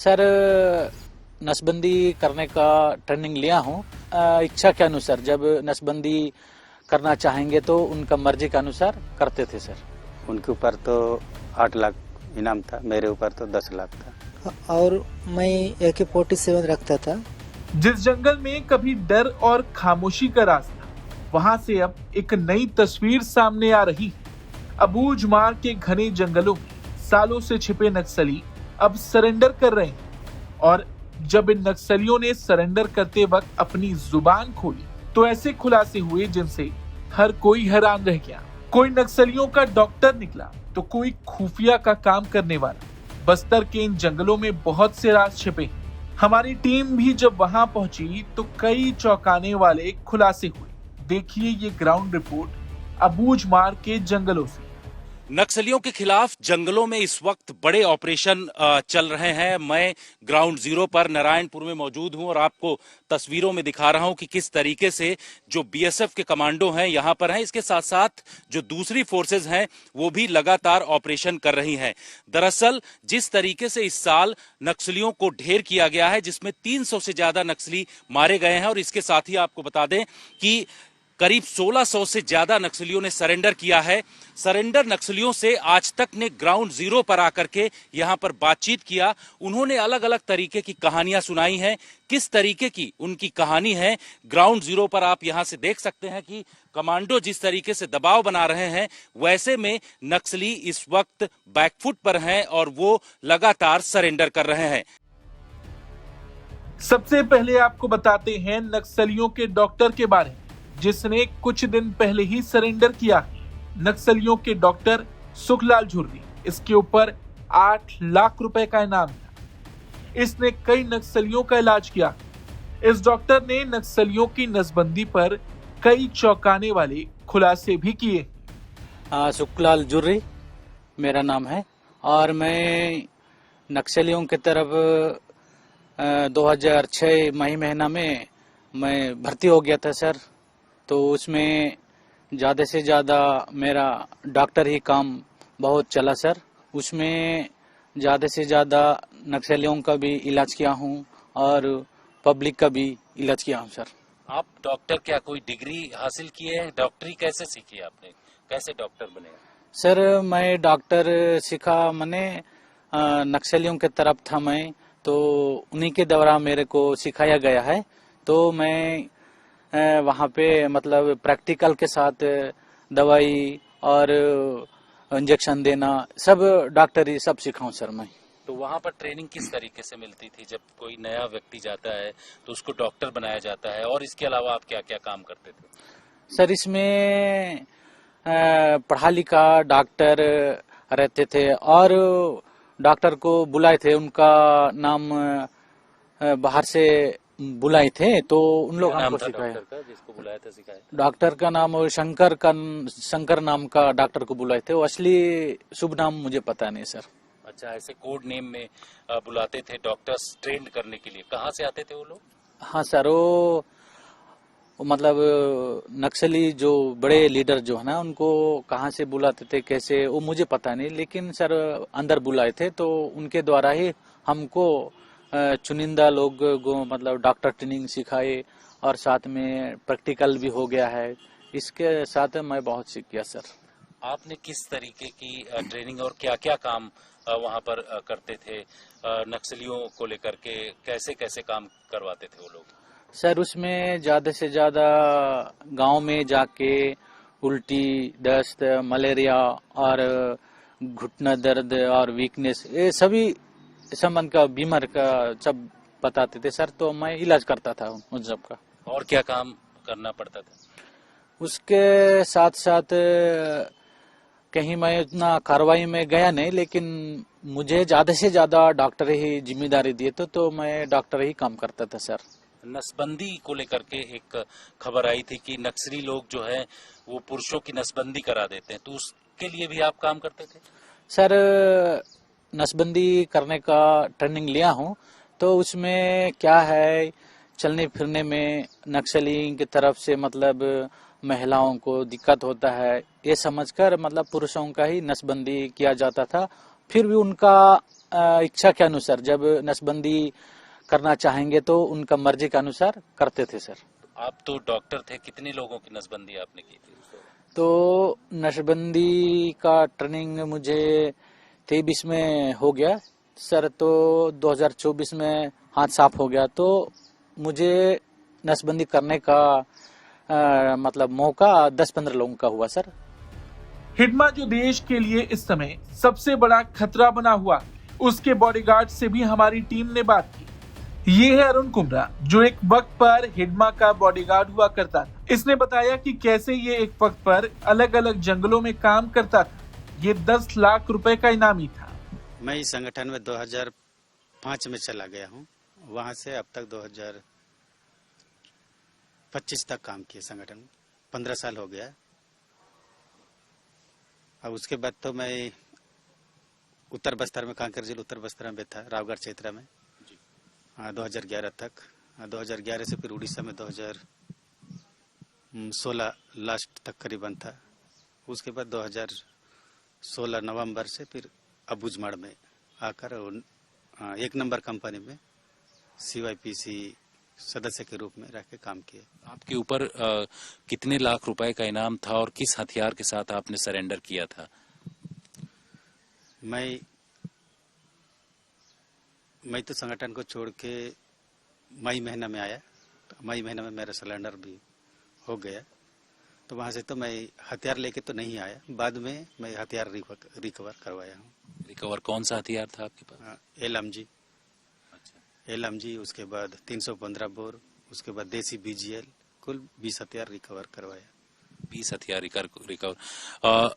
Sir नसबंदी करने का ट्रेनिंग लिया हूँ। इच्छा के अनुसार जब नसबंदी करना चाहेंगे तो उनका मर्जी के अनुसार करते थे सर। उनके ऊपर तो 8 लाख इनाम था, मेरे ऊपर तो 10 लाख था। और मैं AK-47 रखता था। जिस जंगल में कभी डर और खामोशी का राज था, वहां से अब एक नई तस्वीर सामने आ रही है। अबूझमार के घने जंगलों में सालों से छिपे नक्सली अब सरेंडर कर रहे हैं। और जब इन नक्सलियों ने सरेंडर करते वक्त अपनी जुबान खोली तो ऐसे खुलासे हुए जिनसे हर कोई हैरान रह गया। कोई नक्सलियों का डॉक्टर निकला तो कोई खुफिया का काम करने वाला। बस्तर के इन जंगलों में बहुत से राज छिपे हैं। हमारी टीम भी जब वहां पहुंची तो कई चौंकाने वाले खुलासे हुए। देखिए ये ग्राउंड रिपोर्ट अबूझमार के जंगलों से। नक्सलियों के खिलाफ जंगलों में इस वक्त बड़े ऑपरेशन चल रहे हैं। मैं ग्राउंड जीरो पर नारायणपुर में मौजूद हूं और आपको तस्वीरों में दिखा रहा हूं कि किस तरीके से जो बीएसएफ के कमांडो हैं यहां पर हैं। इसके साथ साथ जो दूसरी फोर्सेज हैं वो भी लगातार ऑपरेशन कर रही हैं। दरअसल जिस तरीके से इस साल नक्सलियों को ढेर किया गया है, जिसमें 300 से ज्यादा नक्सली मारे गए हैं, और इसके साथ ही आपको बता दें कि करीब 1600 से ज्यादा नक्सलियों ने सरेंडर किया है। सरेंडर नक्सलियों से आज तक ने ग्राउंड जीरो पर आकर के यहां पर बातचीत किया। उन्होंने अलग अलग तरीके की कहानियां सुनाई हैं। किस तरीके की उनकी कहानी है, ग्राउंड जीरो पर आप यहां से देख सकते हैं कि कमांडो जिस तरीके से दबाव बना रहे हैं, वैसे में नक्सली इस वक्त बैकफुट पर हैं और वो लगातार सरेंडर कर रहे हैं। सबसे पहले आपको बताते हैं नक्सलियों के डॉक्टर के बारे में, जिसने कुछ दिन पहले ही सरेंडर किया है। नक्सलियों के डॉक्टर सुखलाल झुर्री, इसके ऊपर 8 लाख रुपए का इनाम था। इसने कई नक्सलियों का इलाज किया। इस डॉक्टर ने नक्सलियों की नसबंदी पर कई चौंकाने वाले खुलासे भी किए। सुखलाल झुर्री मेरा नाम है और मैं नक्सलियों की तरफ 2006 मई महीना में मैं भर्ती हो गया था सर। तो उसमें ज़्यादा से ज़्यादा मेरा डॉक्टर ही काम बहुत चला सर। उसमें ज़्यादा से ज़्यादा नक्सलियों का भी इलाज किया हूँ और पब्लिक का भी इलाज किया हूँ सर। आप डॉक्टर क्या कोई डिग्री हासिल किए हैं? डॉक्टरी कैसे सीखी आपने, कैसे डॉक्टर बने? सर मैं डॉक्टर सीखा, मैंने नक्सलियों के तरफ था मैं, तो उन्हीं के द्वारा मेरे को सिखाया गया है। तो मैं वहाँ पे मतलब प्रैक्टिकल के साथ दवाई और इंजेक्शन देना सब डॉक्टरी सब सिखाऊं सर मैं। तो वहाँ पर ट्रेनिंग किस तरीके से मिलती थी? जब कोई नया व्यक्ति जाता है तो उसको डॉक्टर बनाया जाता है, और इसके अलावा आप क्या क्या काम करते थे? सर इसमें पढ़ा लिखा डॉक्टर रहते थे और डॉक्टर को बुलाए थे, उनका नाम बाहर से बुलाए थे, तो उन लोग हमको सिखाया। जिसको बुलाया था सिखाया? डॉक्टर का नाम शंकर नाम का डॉक्टर को बुलाए थे। वो असली शुभ नाम मुझे पता नहीं सर। अच्छा, ऐसे कोड नेम में बुलाते थे डॉक्टर्स ट्रेंड करने के लिए। कहाँ से आते थे वो लोग? हाँ सर, वो मतलब नक्सली जो बड़े लीडर जो है ना, उनको कहाँ से बुलाते थे कैसे वो मुझे पता नहीं, लेकिन सर अंदर बुलाए थे तो उनके द्वारा ही हमको चुनिंदा लोग को मतलब डॉक्टर ट्रेनिंग सिखाए और साथ में प्रैक्टिकल भी हो गया है। इसके साथ मैं बहुत सीख गया सर। आपने किस तरीके की ट्रेनिंग और क्या क्या काम वहाँ पर करते थे? नक्सलियों को लेकर के कैसे कैसे काम करवाते थे वो लोग? सर उसमें ज्यादा से ज्यादा गांव में जाके उल्टी, दस्त, मलेरिया और घुटना दर्द और वीकनेस, ये सभी संबंध का बीमार का सब बताते थे सर। तो मैं इलाज करता था उन सब का। और क्या काम करना पड़ता था? उसके साथ साथ कहीं मैं उतना कार्रवाई में गया नहीं, लेकिन मुझे ज्यादा से ज्यादा डॉक्टर ही जिम्मेदारी दिए तो मैं डॉक्टर ही काम करता था सर। नसबंदी को लेकर के एक खबर आई थी कि नक्सली लोग जो है वो पुरुषों की नसबंदी करा देते हैं, तो उसके लिए भी आप काम करते थे? सर नसबंदी करने का ट्रेनिंग लिया हूँ। तो उसमें क्या है, चलने फिरने में नक्सली की तरफ से मतलब महिलाओं को दिक्कत होता है, ये समझकर मतलब पुरुषों का ही नसबंदी किया जाता था। फिर भी उनका इच्छा के अनुसार जब नसबंदी करना चाहेंगे तो उनका मर्जी के अनुसार करते थे सर। आप तो डॉक्टर थे, कितने लोगों की नसबंदी आपने की थी? तो नसबंदी का ट्रेनिंग मुझे 23 में हो गया सर, तो 2024 में हाथ साफ हो गया, तो मुझे नसबंदी करने का मतलब मौका 10-15 लोगों का हुआ सर। हिडमा जो देश के लिए इस समय सबसे बड़ा खतरा बना हुआ, उसके बॉडीगार्ड से भी हमारी टीम ने बात की। ये है अरुण कुमरा, जो एक वक्त पर हिडमा का बॉडीगार्ड हुआ करता था। इसने बताया कि कैसे ये एक वक्त पर अलग अलग जंगलों में काम करता था। ये 10 लाख रुपए का इनामी था। मैं इस संगठन में 2005 में चला गया हूँ। वहाँ से अब तक 2025 तक काम किया संगठन में। 15 साल हो गया। अब उसके बाद तो मैं उत्तर बस्तर में, कांकेर जिला उत्तर बस्तर में था, रावगढ़ क्षेत्र में 2011 तक। 2011 से फिर उड़ीसा में 2016 लास्ट तक करीबन था। उसके बाद 2016 नवंबर से फिर अबूझमाड़ में आकर 1 नंबर कंपनी में CYPC सदस्य के रूप में रह के काम किए। आपके ऊपर कितने लाख रुपए का इनाम था और किस हथियार के साथ आपने सरेंडर किया था? मैं तो संगठन को छोड़ के मई महीना में आया। तो मई महीना में मेरा सिलेंडर भी हो गया। तो वहां से तो मैं हथियार लेके तो नहीं आया। बाद में मैं हथियार रिकवर करवाया हूँ। रिकवर कौन सा हथियार था आपके पास? LMG। LMG, उसके बाद 315 बोर, उसके बाद देसी BGL, कुल 20 हथियार रिकवर करवाया। 20 हथियार रिकवर।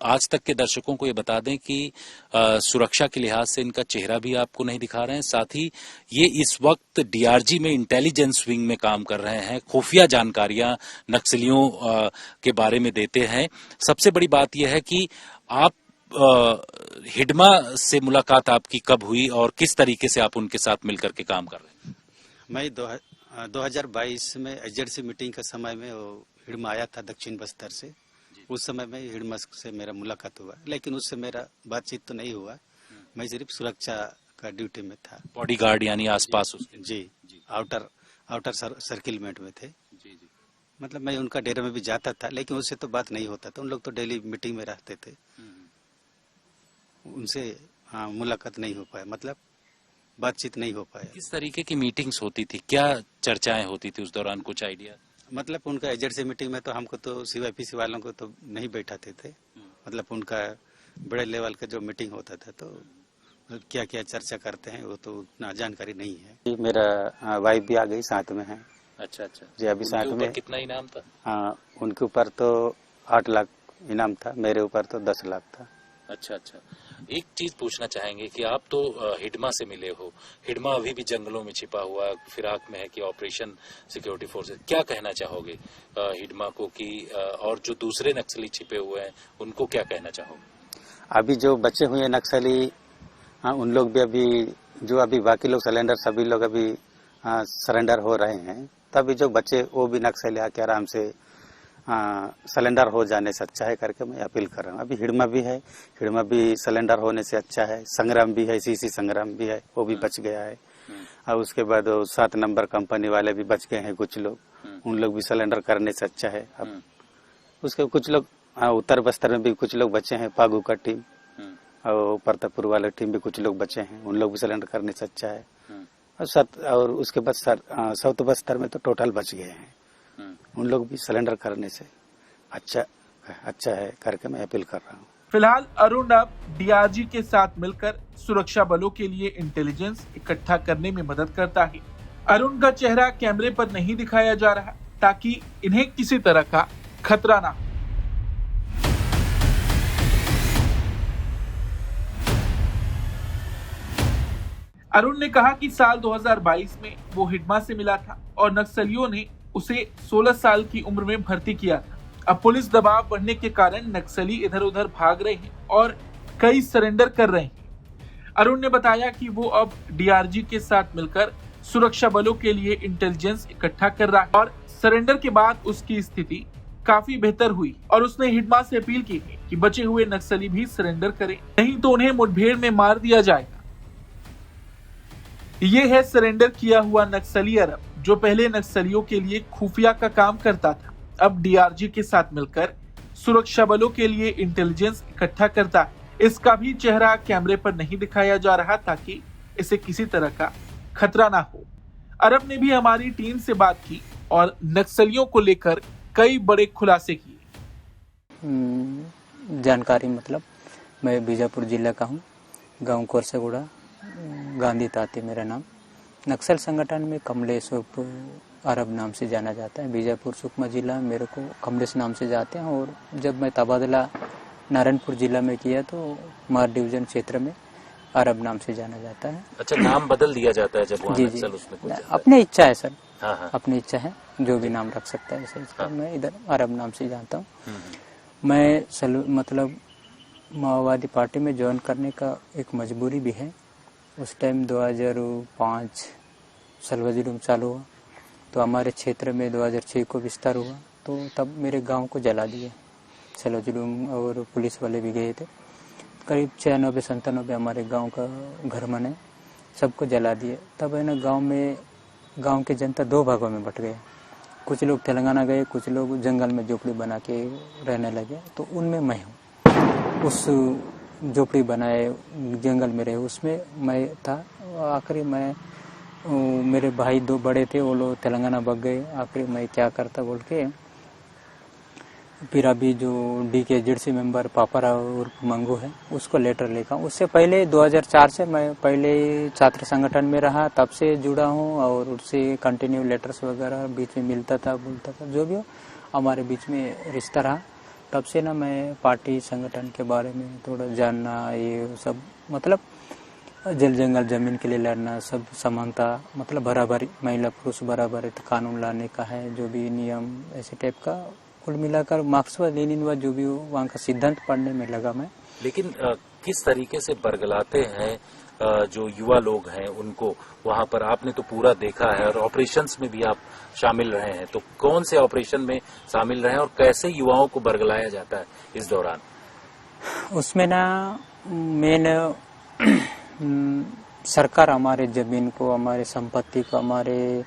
आज तक के दर्शकों को ये बता दें कि सुरक्षा के लिहाज से इनका चेहरा भी आपको नहीं दिखा रहे हैं। साथ ही ये इस वक्त DRG में इंटेलिजेंस विंग में काम कर रहे हैं, खुफिया जानकारियां नक्सलियों के बारे में देते हैं। सबसे बड़ी बात यह है कि आप हिडमा से मुलाकात आपकी कब हुई और किस तरीके से आप उनके साथ मिलकर के काम कर रहे हैं? मैं 2022 में एजेंसी मीटिंग के समय में वो हिडमा आया था दक्षिण बस्तर से। उस समय में हिडमा से मेरा मुलाकात हुआ, लेकिन उससे मेरा बातचीत तो नहीं हुआ। मैं सिर्फ सुरक्षा का ड्यूटी में था। बॉडीगार्ड यानी आसपास उसके? जी, आउटर सर्किलमेंट में थे। मतलब मैं उनका डेरे में भी जाता था, लेकिन उससे तो बात नहीं होता था। उन लोग तो डेली मीटिंग में रहते थे। उनसे मुलाकात नहीं हो पाया, मतलब बातचीत नहीं हो पाया। किस तरीके की मीटिंग्स होती थी, क्या चर्चाएं होती थी उस दौरान, कुछ आइडिया? मतलब उनका एजेंसी मीटिंग में तो हमको तो CYPC वालों को तो नहीं बैठाते थे। मतलब उनका बड़े लेवल का जो मीटिंग होता था तो क्या क्या चर्चा करते हैं वो तो उतना जानकारी नहीं है। मेरा वाइफ भी आ गई, साथ में है। अच्छा। जी, अभी साथ में। कितना इनाम था? हाँ, उनके ऊपर तो 8 लाख इनाम था, मेरे ऊपर तो 10 लाख था। अच्छा। एक चीज पूछना चाहेंगे कि आप तो हिडमा से मिले हो। हिडमा अभी भी जंगलों में छिपा हुआ फिराक में है कि ऑपरेशन सिक्योरिटी फोर्सेस, क्या कहना चाहोगे हिडमा को कि और जो दूसरे नक्सली छिपे हुए हैं उनको क्या कहना चाहोगे? अभी जो बचे हुए नक्सली, उन लोग भी अभी बाकी लोग सिलेंडर सभी लोग अभी सरेंडर हो रहे हैं। तभी जो बचे वो भी नक्सली आके आराम से सिलेंडर हो जाने से अच्छा है करके मैं अपील कर रहा हूँ। अभी हिडमा भी है, हिडमा भी सिलेंडर होने से अच्छा है। संग्राम भी है, CC संग्राम भी है, वो भी बच गया है। और उसके बाद 7 नंबर कंपनी वाले भी बच गए हैं कुछ लोग, उन लोग भी सिलेंडर करने से अच्छा है। अब उसके कुछ लोग उत्तर बस्तर में भी कुछ लोग बचे हैं, पागू का टीम और परतापुर वाले टीम भी कुछ लोग बचे हैं, उन लोग भी सिलेंडर करने से अच्छा है। और उसके बाद साउथ बस्तर में तो टोटल बच गए हैं, उन लोग भी सिलेंडर करने से अच्छा है करके मैं अपील कर रहा हूँ। फिलहाल अरुण अब DRG के साथ मिलकर सुरक्षा बलों के लिए इंटेलिजेंस इकट्ठा करने में मदद करता है। अरुण का चेहरा कैमरे पर नहीं दिखाया जा रहा ताकि इन्हें किसी तरह का खतरा ना हो। अरुण ने कहा कि साल 2022 में वो हिडमा से मिला था और नक्सलियों ने उसे 16 साल की उम्र में भर्ती किया था। अब पुलिस दबाव बढ़ने के कारण नक्सली इधर उधर भाग रहे हैं और कई सरेंडर कर रहे हैं। अरुण ने बताया कि वो अब DRG के साथ मिलकर सुरक्षा बलों के लिए इंटेलिजेंस इकट्ठा कर रहा है और सरेंडर के बाद उसकी स्थिति काफी बेहतर हुई और उसने हिडमा से अपील की है कि बचे हुए नक्सली भी सरेंडर करें, नहीं तो उन्हें मुठभेड़ में मार दिया जाएगा। ये है सरेंडर किया हुआ नक्सली अरब, जो पहले नक्सलियों के लिए खुफिया का काम करता था, अब डीआरजी के साथ मिलकर सुरक्षा बलों के लिए इंटेलिजेंस इकट्ठा करता है। इसका भी चेहरा कैमरे पर नहीं दिखाया जा रहा ताकि इसे किसी तरह का खतरा ना हो। अरब ने भी हमारी टीम से बात की और नक्सलियों को लेकर कई बड़े खुलासे किए। जानकारी मतलब मैं बीजापुर जिला का हूँ, गांव कोरसेगुड़ा, गांधी ताती मेरा नाम। नक्सल संगठन में कमलेश अरब नाम से जाना जाता है। बीजापुर सुकमा जिला मेरे को कमलेश नाम से जाते हैं, और जब मैं तबादला नारायणपुर जिला में किया तो मार डिवीजन क्षेत्र में अरब नाम से जाना जाता है। अच्छा, नाम बदल दिया जाता है जब वहाँ जी नक्सल उसमें कुछ जाता है? अपनी इच्छा है सर। हाँ। अपनी इच्छा है, जो भी नाम रख सकता है ऐसे इसका। हाँ। मैं इधर अरब नाम से जानता हूँ। मैं मतलब माओवादी पार्टी में ज्वाइन करने का एक मजबूरी भी है। उस टाइम 2005 सलवा जुलूम चालू हुआ, तो हमारे क्षेत्र में 2006 को विस्तार हुआ, तो तब मेरे गांव को जला दिए। सलवा जुलूम और पुलिस वाले भी गए थे, करीब 96-97 हमारे गांव का घर मने, सबको जला दिए। तब है ना गांव की जनता दो भागों में बट गए। कुछ लोग तेलंगाना गए, कुछ लोग जंगल में झोपड़ी बना के रहने लगे। तो उनमें मैं हूँ, उस झोपड़ी बनाए जंगल में रहे उसमें मैं था। आखिरी मैं मेरे भाई दो बड़े थे, वो लोग तेलंगाना भाग गए। आखिरी मैं क्या करता बोल के फिर अभी जो DK-JC मेंबर पापरा और मंगू है उसको लेटर लिखा। उससे पहले 2004 से मैं पहले छात्र संगठन में रहा, तब से जुड़ा हूँ, और उससे कंटिन्यू लेटर्स वगैरह बीच में मिलता था, बोलता था, जो भी हो हमारे बीच में रिश्ता रहा। तब से ना मैं पार्टी संगठन के बारे में थोड़ा जानना, ये सब मतलब जल जंगल जमीन के लिए लड़ना, सब समानता मतलब बराबरी, महिला पुरुष बराबरी कानून लाने का है, जो भी नियम ऐसे टाइप का कुल मिलाकर मार्क्सवाद लेनिनवाद जो भी हो वहाँ का सिद्धांत पढ़ने में लगा मैं। लेकिन किस तरीके से बरगलाते हैं जो युवा लोग हैं उनको वहाँ पर? आपने तो पूरा देखा है और ऑपरेशंस में भी आप शामिल रहे हैं, तो कौन से ऑपरेशन में शामिल रहे हैं और कैसे युवाओं को बरगलाया जाता है इस दौरान? उसमें ना मेन सरकार हमारे जमीन को, हमारे संपत्ति को, हमारे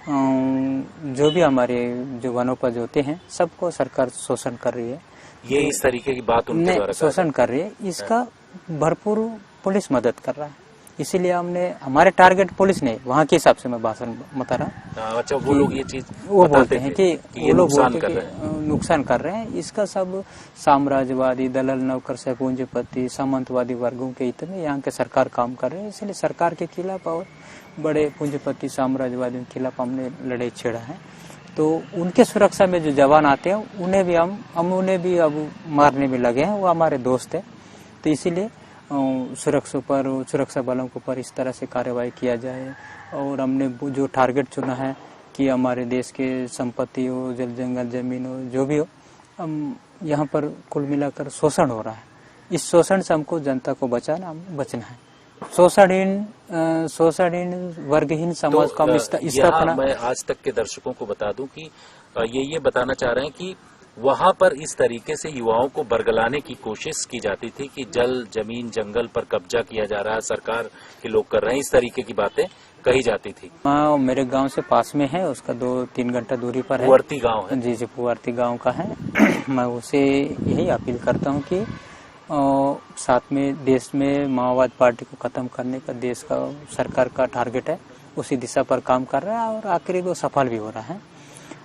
जो भी हमारे जो वनोपज होते हैं सबको सरकार शोषण कर रही है। ये इस तरीके की बात उनके द्वारा शोषण कर रही है, इसका भरपूर पुलिस मदद कर रहा है। इसीलिए हमने हमारे टारगेट पुलिस नहीं, वहाँ के हिसाब से मैं भाषण बता रहा। अच्छा, वो लोग ये चीज वो बोलते हैं कि ये नुकसान कर रहे हैं। इसका सब साम्राज्यवादी, दलाल, नौकरशाही, पूंजीपति, सामंतवादी वर्गों के हित में यहाँ के सरकार काम कर रहे हैं। इसलिए सरकार के खिलाफ और बड़े पूंजीपति साम्राज्यवादियों के खिलाफ हमने लड़ाई छेड़ा है। तो उनके सुरक्षा में जो जवान आते हैं उन्हें भी हम उन्हें भी अब मारने में लगे हैं। वो हमारे दोस्त है, तो इसीलिए सुरक्षा बलों के ऊपर इस तरह से कार्रवाई किया जाए। और हमने जो टारगेट चुना है कि हमारे देश के संपत्ति हो, जल जंगल जमीन हो, जो भी हो, हम यहाँ पर कुल मिलाकर शोषण हो रहा है। इस शोषण से हमको जनता को बचना है। शोषणहीन वर्गहीन समाज का स्थापना। मैं आज तक के दर्शकों को बता दूं कि ये बताना चाह रहे हैं कि वहां पर इस तरीके से युवाओं को बरगलाने की कोशिश की जाती थी कि जल जमीन जंगल पर कब्जा किया जा रहा है, सरकार के लोग कर रहे हैं, इस तरीके की बातें कही जाती थी। मेरे गांव से पास में है, उसका 2-3 घंटा दूरी पर है। पुअर्ती गांव है। जी, पुअर्ती गांव का है। मैं उसे यही अपील करता हूं कि साथ में देश में माओवाद पार्टी को खत्म करने का देश का सरकार का टारगेट है, उसी दिशा पर काम कर रहा है और आखिरी वो सफल भी हो रहा है।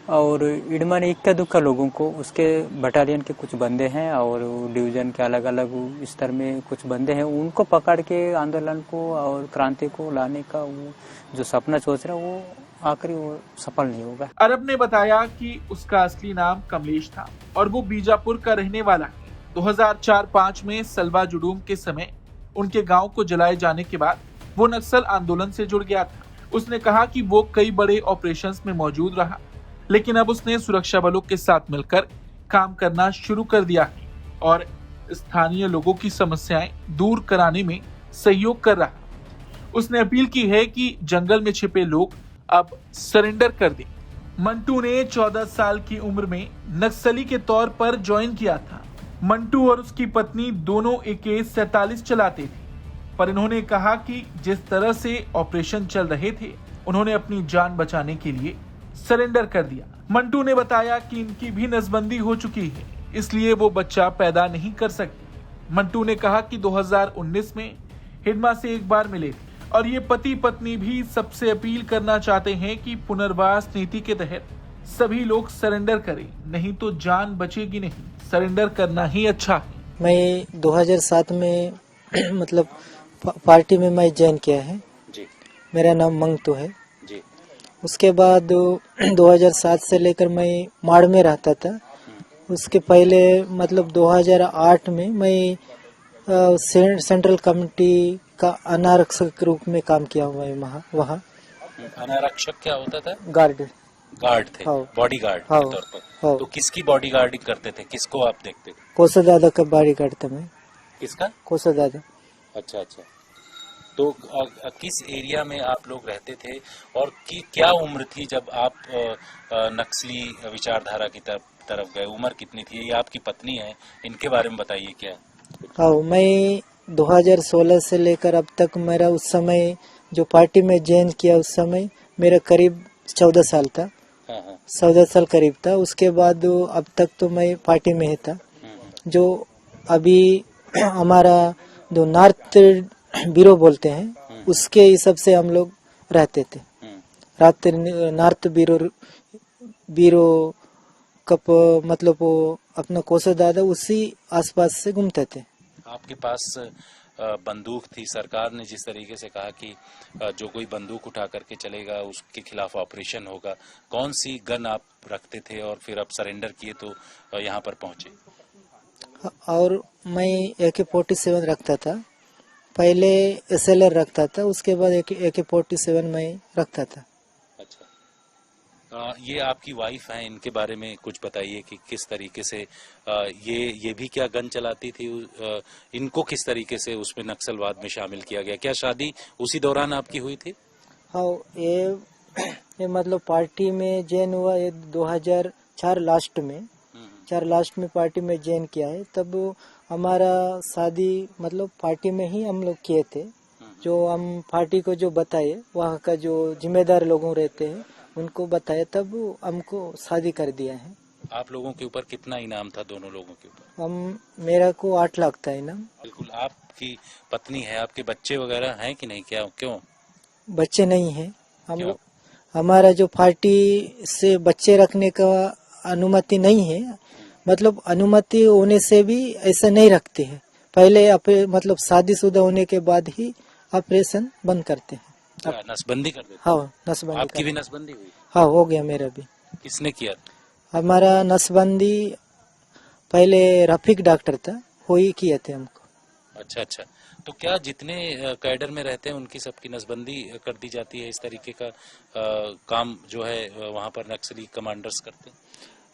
और इडमान इक्का दुक्का लोगों को, उसके बटालियन के कुछ बंदे हैं और डिवीजन के अलग अलग स्तर में कुछ बंदे हैं, उनको पकड़ के आंदोलन को और क्रांति को लाने का वो जो सपना सोच रहा है वो आखिरी वो सफल नहीं होगा। अरब ने बताया कि उसका असली नाम कमलेश था और वो बीजापुर का रहने वाला है। 2004-05 में सलवा जुडूम के समय उनके गांव को जलाए जाने के बाद वो नक्सल आंदोलन से जुड़ गया था। उसने कहा कि वो कई बड़े ऑपरेशंस में मौजूद रहा, लेकिन अब उसने सुरक्षा बलों के साथ मिलकर काम करना शुरू कर दिया है और स्थानीय लोगों की समस्याएं दूर कराने में सहयोग कर रहा। उसने अपील की है कि जंगल में छिपे लोग अब सरेंडर कर दें। मंटू ने 14 साल की उम्र में नक्सली के तौर पर ज्वाइन किया था। मंटू और उसकी पत्नी दोनों AK-47 चलाते थे। पर इन्होंने कहा कि जिस तरह से ऑपरेशन चल रहे थे, उन्होंने अपनी जान बचाने के लिए सरेंडर कर दिया। मंटू ने बताया कि इनकी भी नसबंदी हो चुकी है, इसलिए वो बच्चा पैदा नहीं कर सकते। मंटू ने कहा कि 2019 में हिडमा से एक बार मिले थे और ये पति पत्नी भी सबसे अपील करना चाहते हैं कि पुनर्वास नीति के तहत सभी लोग सरेंडर करें, नहीं तो जान बचेगी नहीं। सरेंडर करना ही अच्छा है। मैं 2007 में मतलब पार्टी में मैं ज्वाइन किया है जी मेरा नाम मंगतू है। जी। उसके बाद 2007 से लेकर मैं माड़ में रहता था। उसके पहले मतलब 2008 में मैं सेंट्रल कमेटी का अनारक्षक के रूप में काम किया हुआ है वहाँ। अनारक्षक क्या होता था? गार्ड थे, हाँ। बॉडी गार्ड हाँ। के तौर पर। हाँ। तो किसकी बॉडी गार्डिंग करते थे? किसको आप देखते थे? कोसा दादा का बॉडी गार्ड था मैं। किसका? कोसा दादा। अच्छा अच्छा। तो किस एरिया में आप लोग रहते थे और क्या उम्र थी जब आप नक्सली विचारधारा की तरफ गए? उम्र कितनी थी? ये आपकी पत्नी है, इनके बारे में बताइए क्या। हाँ, मैं 2016 से लेकर अब तक मेरा उस समय जो पार्टी में ज्वाइन किया उस समय मेरा करीब 14 साल था। हाँ। 14 साल करीब था। उसके बाद अब तक तो मैं पार्टी में ही था। जो अभी हमारा जो नॉर्थ ब्यूरो बोलते हैं उसके हिसाब से हम लोग रहते थे। नॉर्थ ब्यूरो कप मतलब वो अपना कोसा दादा उसी आसपास से घूमते थे। आपके पास बंदूक थी। सरकार ने जिस तरीके से कहा कि जो कोई बंदूक उठा करके चलेगा उसके खिलाफ ऑपरेशन होगा, कौन सी गन आप रखते थे और फिर आप सरेंडर किए तो यहाँ पर पहुंचे? और मैं AK-47 रखता था। पहले SLR रखता था, उसके बाद AK-47 मैं रखता था। अच्छा। ये आपकी वाइफ हैं, इनके बारे में कुछ बताइए कि किस तरीके से ये भी क्या गन चलाती थी? इनको किस तरीके से उसमें नक्सलवाद में शामिल किया गया? क्या शादी उसी दौरान आपकी हुई थी? हाँ, ये मतलब पार्टी में ज्वाइन हुआ ये 2004 लास्ट में। 4 लास्ट में पार्टी में ज्वाइन किया है। तब हमारा शादी मतलब पार्टी में ही हम लोग किए थे। जो हम पार्टी को जो बताए, वहाँ का जो जिम्मेदार लोगों रहते हैं उनको बताया, तब हमको शादी कर दिया है। आप लोगों के ऊपर कितना इनाम था दोनों लोगों के ऊपर? मेरा को 8 लाख था इनाम। बिल्कुल। आपकी पत्नी है, आपके बच्चे वगैरह हैं कि नहीं? क्यों? बच्चे नहीं है। हमारा जो पार्टी से बच्चे रखने का अनुमति नहीं है। मतलब अनुमति होने से भी ऐसा नहीं रखते हैं। पहले मतलब शादीशुदा होने के बाद ही ऑपरेशन बंद करते हैं। नसबंदी कर देते? हाँ, नसबंदी। आपकी भी नसबंदी हुई? हाँ, हो गया मेरा भी। किसने किया? हमारा नसबंदी पहले रफीक डॉक्टर था, वो ही किए थे हमको। अच्छा अच्छा। तो क्या जितने कैडर में रहते हैं उनकी सबकी नसबंदी कर दी जाती है? इस तरीके का काम जो है वहाँ पर नक्सली कमांडर्स करते हैं?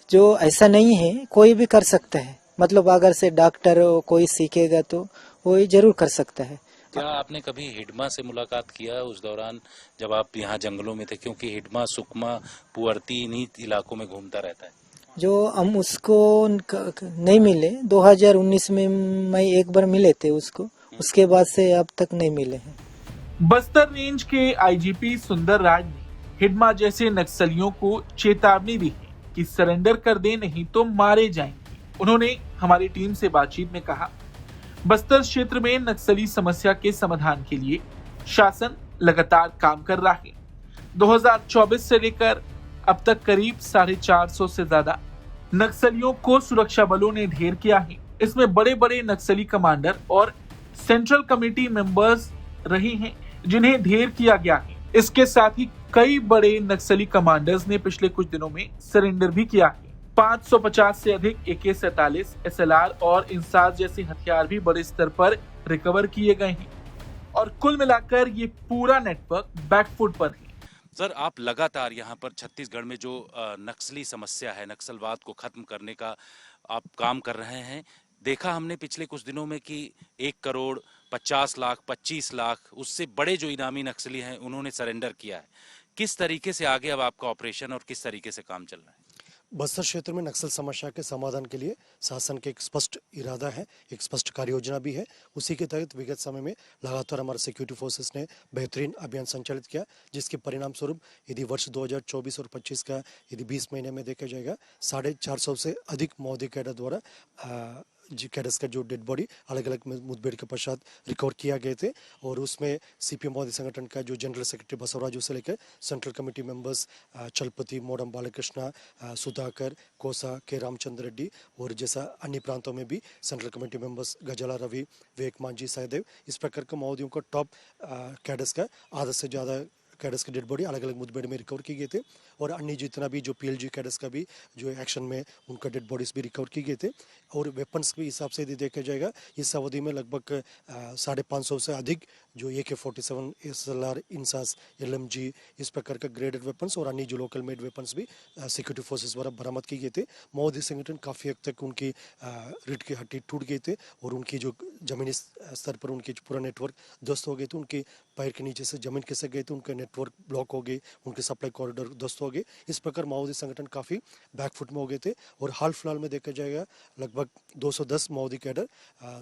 जो ऐसा नहीं है, कोई भी कर सकता है। मतलब अगर से डॉक्टर कोई सीखेगा तो वो जरूर कर सकता है। क्या आपने कभी हिडमा से मुलाकात किया उस दौरान जब आप यहाँ जंगलों में थे? क्योंकि हिडमा, सुकमा, पुअर्ती इन्हीं इलाकों में घूमता रहता है। जो हम उसको नहीं मिले, 2019 में मैं एक बार मिले थे उसको, उसके बाद से अब तक नहीं मिले हैं। बस्तर रेंज के IGP सुंदर राज ने हिडमा जैसे नक्सलियों को चेतावनी दी है कि सरेंडर कर दें, नहीं तो मारे जाएंगे। उन्होंने हमारी टीम से बातचीत में कहा, बस्तर क्षेत्र में नक्सली समस्या के समाधान के लिए शासन लगातार काम कर रहा है। 2024 से लेकर अब तक करीब 450 से ज्यादा नक्सलियों को सुरक्षा बलों ने ढेर किया है। इसमें बड़े बड़े नक्सली कमांडर और सेंट्रल कमेटी मेंबर्स रहे हैं जिन्हें ढेर किया गया है। इसके साथ ही कई बड़े नक्सली कमांडर्स ने पिछले कुछ दिनों में सरेंडर भी किया है। 550 से अधिक AK-47, SLR और इंसास जैसे हथियार भी बड़े स्तर पर रिकवर किए गए हैं और कुल मिलाकर ये पूरा नेटवर्क बैकफुट पर है। सर, आप लगातार यहाँ पर छत्तीसगढ़ में जो नक्सली समस्या है, नक्सलवाद को खत्म करने का आप काम कर रहे हैं। देखा हमने पिछले कुछ दिनों में कि 1 करोड़ 50 लाख 25 लाख उससे बड़े जो इनामी नक्सली हैं उन्होंने सरेंडर किया है। किस तरीके से आगे अब आपका ऑपरेशन और किस तरीके से काम चल रहा है? बस्तर क्षेत्र में नक्सल समस्या के समाधान के लिए शासन के एक स्पष्ट इरादा है, एक स्पष्ट कार्य योजना भी है। उसी के तहत विगत समय में लगातार हमारे सिक्योरिटी फोर्सेस ने बेहतरीन अभियान संचालित किया, जिसके परिणाम स्वरूप यदि वर्ष 2024 और 25 का यदि 20 महीने में देखा जाएगा 450 से अधिक माओवादी कैडर द्वारा कैडर्स का जो डेड बॉडी अलग अलग मुठभेड़ के पश्चात रिकवर किया गए थे। और उसमें सीपीएम माओवादी संगठन का जो जनरल सेक्रेटरी बसवराजू से लेकर central committee members Chalapati, Modem Balakrishna, Sudhakar, Kosa के रामचंद्र रेड्डी और जैसा अन्य प्रांतों में भी सेंट्रल कमेटी मेंबर्स गजाला रवि, विवेक मांझी, सहदेव, इस प्रकार के माओवादियों को टॉप कैडर्स का आधा से ज़्यादा कैडर्स की डेड बॉडी अलग अलग मुठभेड़ में रिकवर की गए थे। और अन्य जितना भी जो पीएलजी कैडर्स का भी जो एक्शन में उनका डेड बॉडीज भी रिकवर की गए थे। और वेपन्स के हिसाब से यदि देखा जाएगा इस अवधि में लगभग 550 से अधिक जो AK-47, SLR, इंसास, LMG इस प्रकार का ग्रेडेड वेपन्स और अन्य जो लोकल मेड वेपन्स भी सिक्योरिटी फोर्सेस द्वारा बरामद किए गए थे। माओवादी संगठन काफ़ी हद तक उनकी रीढ़ की हड्डी टूट गए थे और उनकी जो जमीनी स्तर पर उनकी पूरा नेटवर्क ध्वस्त हो गए थे। उनके पैर के नीचे से जमीन खिसक गए थे, उनके नेटवर्क ब्लॉक हो गए, उनके सप्लाई कॉरिडोर ध्वस्त हो गए। इस प्रकार माओवादी संगठन काफ़ी बैकफुट में हो गए थे। और हाल फिलहाल में देखा जाएगा लगभग 210 माओवादी कैडर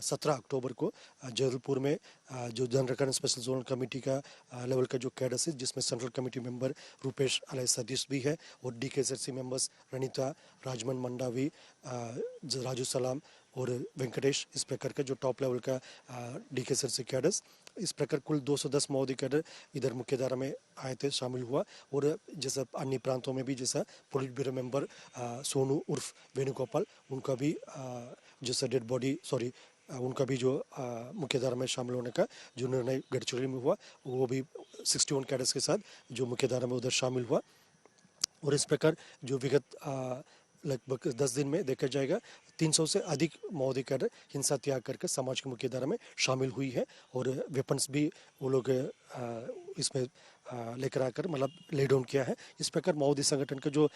17 अक्टूबर को जबलपुर में जो जनरल स्पेशल जोनल कमेटी का लेवल का जो कैडर्स है, जिसमें central committee member Rupesh Alay Satish भी है और DKSRC मेंबर्स रनिता, राजमन मंडावी, राजू सलाम और वेंकटेश, इस प्रकार का जो टॉप लेवल का DKSRC कैडर्स, इस प्रकार कुल 210 माओवादी कैडर इधर मुख्यधारा में आए थे, शामिल हुआ। और जैसा अन्य प्रांतों में भी जैसा पोलिट ब्यूरो मेंबर सोनू उर्फ वेणुगोपाल, उनका भी जैसा डेड बॉडी उनका भी जो मुख्यधारा में शामिल होने का जो निर्णय गढ़चिरौली में हुआ, वो भी 61 कैडर्स के साथ जो मुख्यधारा में उधर शामिल हुआ। और इस प्रकार जो विगत लगभग 10 दिन में देखा जाएगा 300 से अधिक माओवादी कैडर हिंसा त्याग करके समाज की मुख्यधारा में शामिल हुई है। और वेपन्स भी वो लोग इसमें लेकर आकर मतलब ले डाउन किया है। इस प्रकार माओवादी संगठन का जो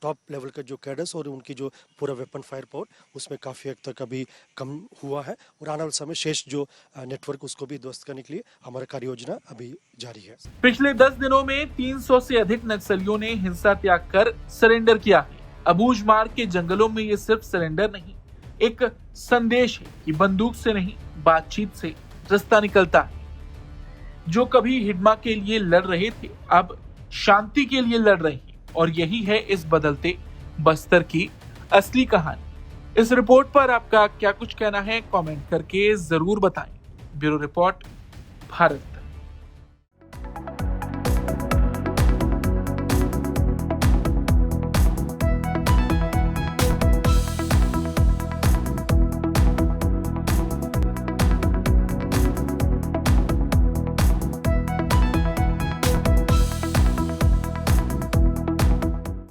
टॉप लेवल का जो कैडर्स और उनकी जो पूरा वेपन फायर पावर उसमें काफ़ी हद तक अभी कम हुआ है। और आने वाले समय शेष जो नेटवर्क उसको भी ध्वस्त करने के लिए हमारा कार्य योजना अभी जारी है। पिछले 10 दिनों में 300 से अधिक नक्सलियों ने हिंसा त्याग कर सरेंडर किया है। अबूझमाड़ के जंगलों में ये सिर्फ सरेंडर नहीं, एक संदेश है कि बंदूक से नहीं, बातचीत से रास्ता निकलता है। जो कभी हिडमा के लिए लड़ रहे थे, अब शांति के लिए लड़ रहे हैं। और यही है इस बदलते बस्तर की असली कहानी। इस रिपोर्ट पर आपका क्या कुछ कहना है, कमेंट करके जरूर बताएं। Bureau report, Bharat.